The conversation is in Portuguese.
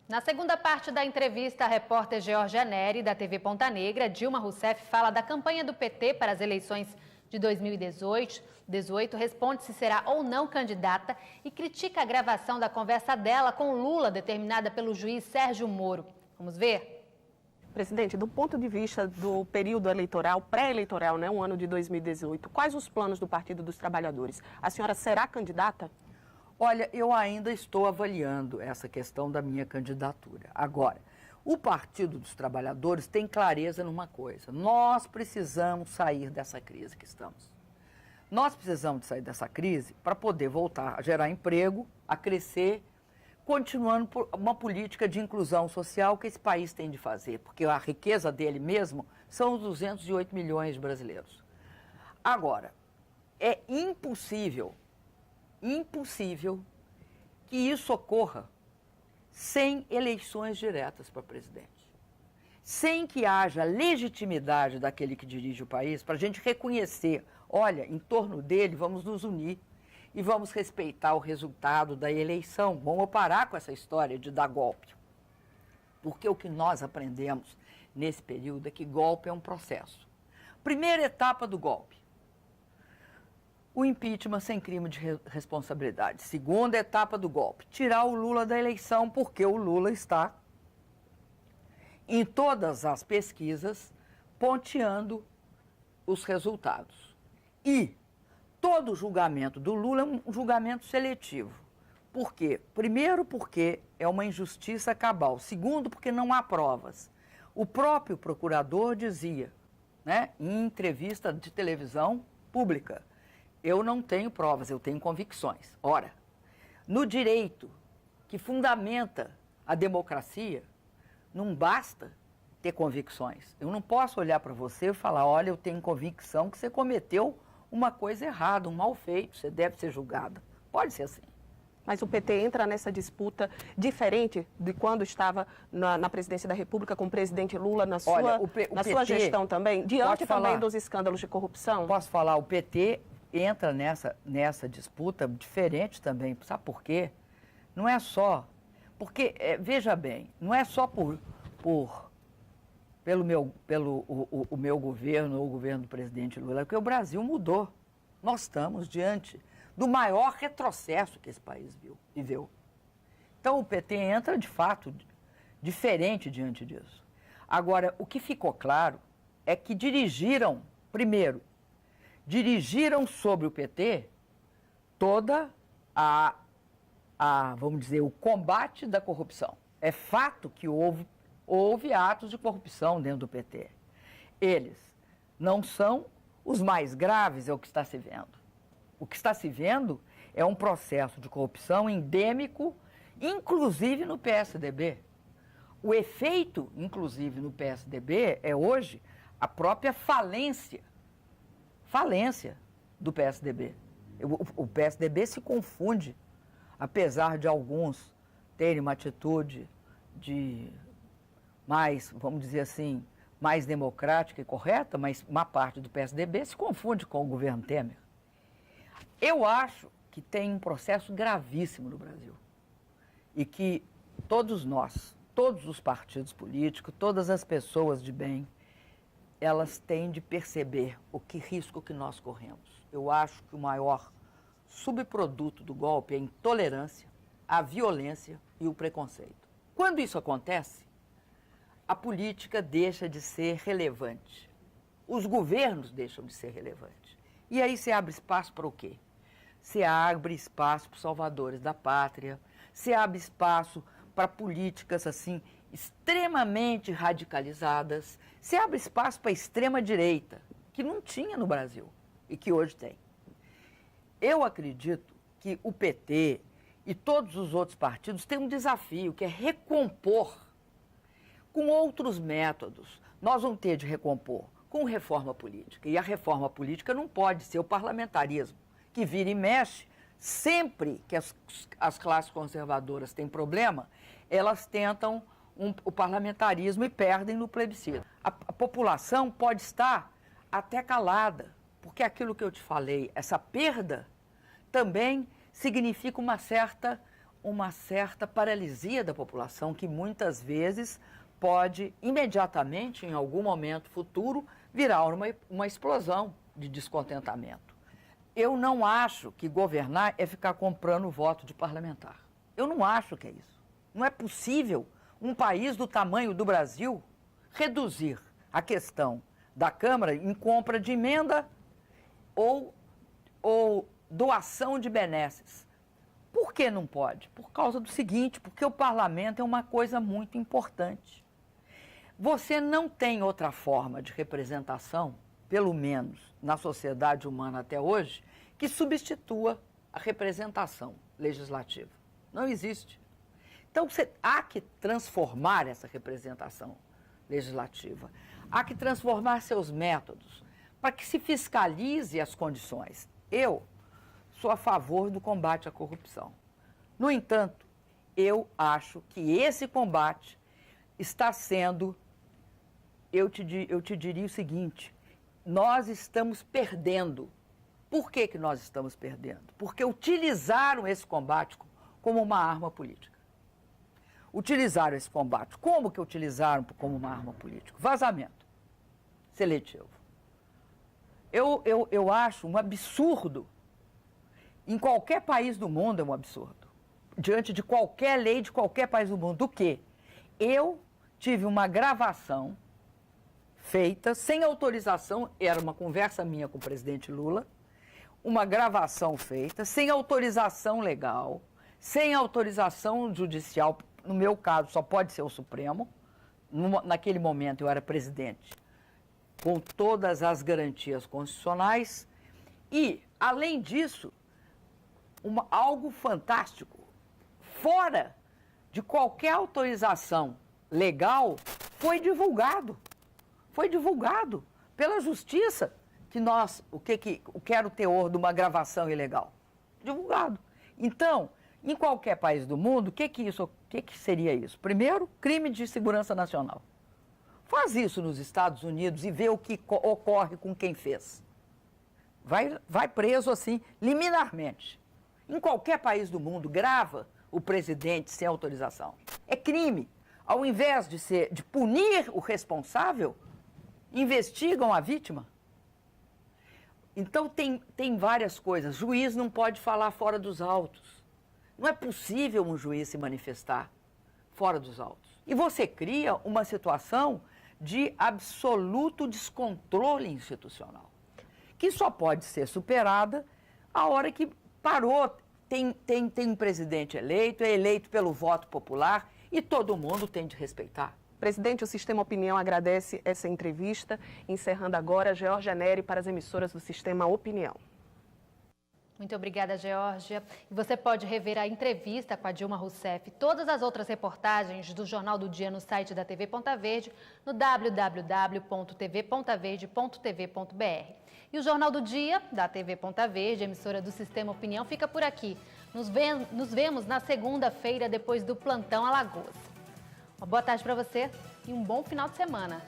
Na segunda parte da entrevista, a repórter Georgia Neri, da TV Ponta Negra, Dilma Rousseff, fala da campanha do PT para as eleições de 2018, responde se será ou não candidata e critica a gravação da conversa dela com Lula, determinada pelo juiz Sérgio Moro. Vamos ver? Presidente, do ponto de vista do período eleitoral, pré-eleitoral, né, um ano de 2018, quais os planos do Partido dos Trabalhadores? A senhora será candidata? Olha, eu ainda estou avaliando essa questão da minha candidatura. Agora, o Partido dos Trabalhadores tem clareza numa coisa: nós precisamos sair dessa crise que estamos. Nós precisamos sair dessa crise para poder voltar a gerar emprego, a crescer, continuando por uma política de inclusão social que esse país tem de fazer, porque a riqueza dele mesmo são os 208 milhões de brasileiros. Agora, é impossível que isso ocorra sem eleições diretas para presidente. Sem que haja legitimidade daquele que dirige o país, para a gente reconhecer, olha, em torno dele vamos nos unir e vamos respeitar o resultado da eleição. Vamos parar com essa história de dar golpe. Porque o que nós aprendemos nesse período é que golpe é um processo. Primeira etapa do golpe: o impeachment sem crime de responsabilidade. Segunda etapa do golpe: tirar o Lula da eleição, porque o Lula está em todas as pesquisas ponteando os resultados. E todo julgamento do Lula é um julgamento seletivo. Por quê? Primeiro, porque é uma injustiça cabal. Segundo, porque não há provas. O próprio procurador dizia, né, em entrevista de televisão pública: eu não tenho provas, eu tenho convicções. Ora, no direito que fundamenta a democracia, não basta ter convicções. Eu não posso olhar para você e falar: olha, eu tenho convicção que você cometeu uma coisa errada, um mal feito, você deve ser julgada. Pode ser assim. Mas o PT entra nessa disputa diferente de quando estava na presidência da República com o presidente Lula, na sua gestão também, diante também dos escândalos de corrupção? Posso falar, o PT entra nessa disputa diferente também. Sabe por quê? Não é só... Porque, veja bem, não é só pelo meu governo ou o governo do presidente Lula, porque o Brasil mudou. Nós estamos diante do maior retrocesso que esse país viveu. Então, o PT entra, de fato, diferente diante disso. Agora, o que ficou claro é que dirigiram sobre o PT toda vamos dizer, o combate da corrupção. É fato que houve atos de corrupção dentro do PT. Eles não são os mais graves, é o que está se vendo. O que está se vendo é um processo de corrupção endêmico, inclusive no PSDB. O efeito, inclusive no PSDB, é hoje a própria falência do PSDB. O PSDB se confunde, apesar de alguns terem uma atitude mais, vamos dizer assim, mais democrática e correta, mas uma parte do PSDB se confunde com o governo Temer. Eu acho que tem um processo gravíssimo no Brasil e que todos nós, todos os partidos políticos, todas as pessoas de bem, elas têm de perceber o que risco que nós corremos. Eu acho que o maior subproduto do golpe é a intolerância, a violência e o preconceito. Quando isso acontece, a política deixa de ser relevante. Os governos deixam de ser relevantes. E aí você abre espaço para o quê? Você abre espaço para os salvadores da pátria, você abre espaço para políticas assim extremamente radicalizadas, você abre espaço para a extrema-direita, que não tinha no Brasil e que hoje tem. Eu acredito que o PT e todos os outros partidos têm um desafio, que é recompor com outros métodos. Nós vamos ter de recompor com reforma política. E a reforma política não pode ser o parlamentarismo, que vira e mexe. Sempre que as classes conservadoras têm problema, elas tentam o parlamentarismo e perdem no plebiscito. A população pode estar até calada, porque aquilo que eu te falei, essa perda também significa uma certa uma certa paralisia da população que muitas vezes pode imediatamente, em algum momento futuro, virar uma explosão de descontentamento. Eu não acho que governar é ficar comprando o voto de parlamentar. Eu não acho que é isso. Não é possível um país do tamanho do Brasil reduzir a questão da Câmara em compra de emenda ou doação de benesses. Por que não pode? Por causa do seguinte, porque o parlamento é uma coisa muito importante. Você não tem outra forma de representação, pelo menos na sociedade humana até hoje, que substitua a representação legislativa. Não existe. Então, há que transformar essa representação legislativa. Há que transformar seus métodos para que se fiscalize as condições. Eu sou a favor do combate à corrupção. No entanto, eu acho que esse combate está sendo, eu te diria o seguinte, nós estamos perdendo. Por que nós estamos perdendo? Porque utilizaram esse combate como uma arma política. Utilizaram esse combate. Como que utilizaram como uma arma política? Vazamento seletivo. Eu acho um absurdo. Em qualquer país do mundo é um absurdo. Diante de qualquer lei de qualquer país do mundo. Do quê? Eu tive uma gravação feita sem autorização, era uma conversa minha com o presidente Lula, uma gravação feita sem autorização legal, sem autorização judicial, no meu caso só pode ser o Supremo, naquele momento eu era presidente, com todas as garantias constitucionais e, além disso, algo fantástico, fora de qualquer autorização legal, foi divulgado pela Justiça o que era o teor de uma gravação ilegal. Divulgado. Então, em qualquer país do mundo, o que seria isso? Primeiro, crime de segurança nacional. Faz isso nos Estados Unidos e vê o que ocorre com quem fez. Vai preso assim, liminarmente. Em qualquer país do mundo, grava o presidente sem autorização. É crime. Ao invés de punir o responsável, investigam a vítima. Então, tem várias coisas. Juiz não pode falar fora dos autos. Não é possível um juiz se manifestar fora dos autos. E você cria uma situação de absoluto descontrole institucional, que só pode ser superada a hora que parou. Tem um presidente eleito, é eleito pelo voto popular e todo mundo tem de respeitar. Presidente, o Sistema Opinião agradece essa entrevista, encerrando agora Geórgia Neri para as emissoras do Sistema Opinião. Muito obrigada, Geórgia. E você pode rever a entrevista com a Dilma Rousseff e todas as outras reportagens do Jornal do Dia no site da TV Ponta Verde, no www.tvpontaverde.tv.br. E o Jornal do Dia, da TV Ponta Verde, emissora do Sistema Opinião, fica por aqui. Nos vemos na segunda-feira, depois do Plantão Alagoas. Uma boa tarde para você e um bom final de semana.